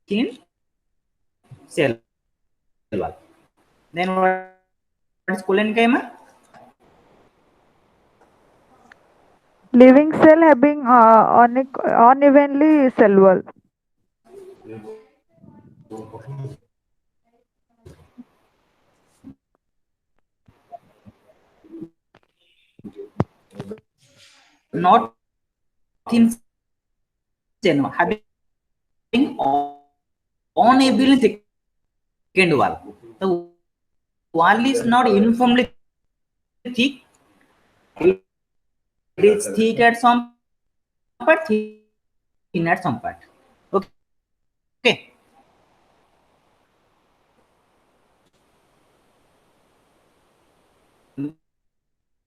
[SPEAKER 1] thin cell wall. Then what is collenchyma?
[SPEAKER 5] Living cell having unevenly cell wall.
[SPEAKER 1] Not thin cell wall, having unevenly thickened wall. The wall is not uniformly thick. It is thick at some part, thin at some part. Okay.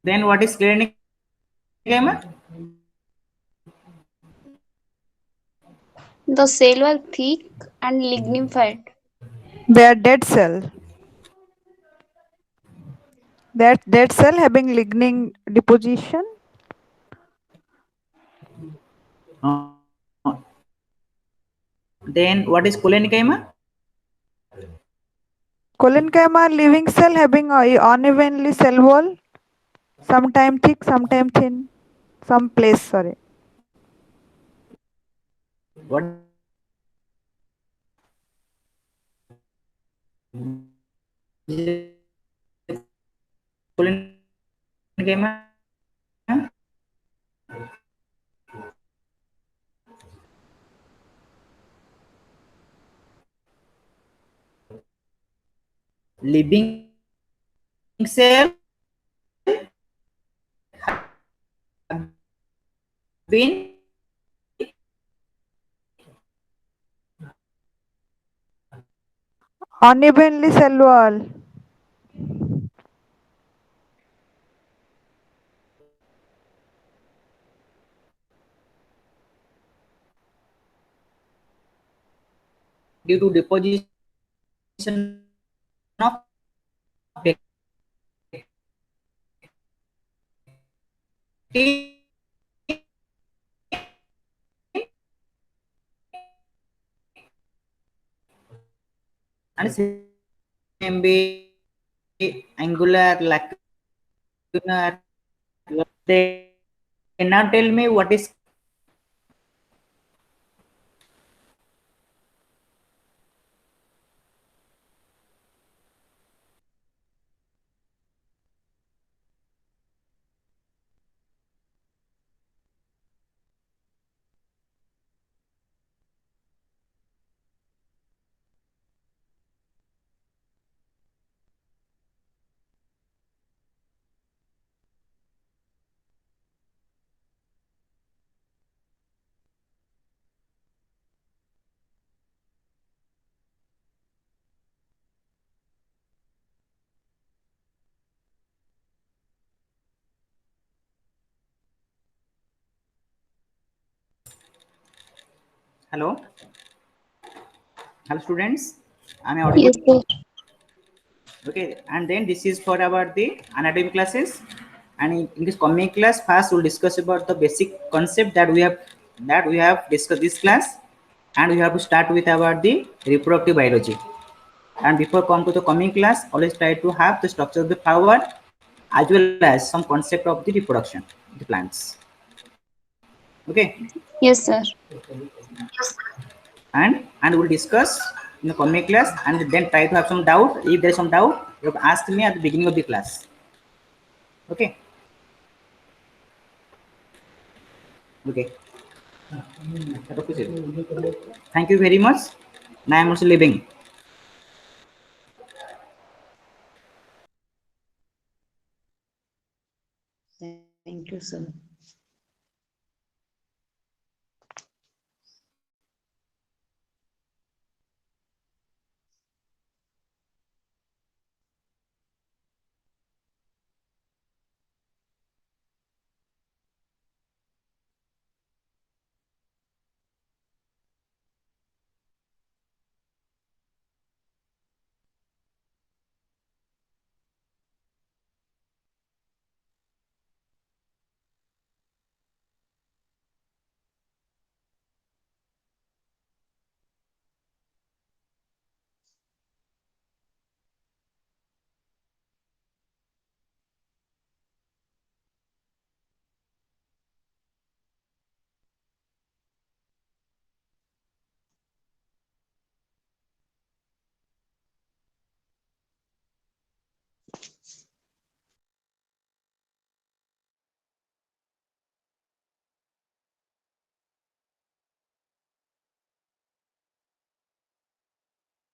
[SPEAKER 1] Then what is sclerenchyma?
[SPEAKER 2] the cell wall thick and lignified.
[SPEAKER 5] They are dead cell. That dead cell having lignin deposition.
[SPEAKER 1] Uh, then what is collenchyma?
[SPEAKER 5] Collenchyma are living cell having unevenly cell wall. Sometime thick, sometime thin. Some place, sorry.
[SPEAKER 1] What is collenchyma? Living cell been
[SPEAKER 5] Unevenly cell wall.
[SPEAKER 1] due to deposition of and can be angular, lacunar. They now tell me what is hello, hello students. Am I audible?
[SPEAKER 2] Yes, sir.
[SPEAKER 1] Okay, and then this is for about the anatomy classes, and in this coming class, first we'll discuss about the basic concept that we have discussed this class, and we have to start with about the reproductive biology. And before come to the coming class, always try to have the structure of the flower as well as some concept of the reproduction of the plants. Okay,
[SPEAKER 2] Yes, sir.
[SPEAKER 1] and we'll discuss in the coming class, and then try to have some doubt. If there is some doubt, you have to ask me at the beginning of the class. Okay. Okay. Thank you very much. Now I'm also leaving.
[SPEAKER 2] Thank you, sir.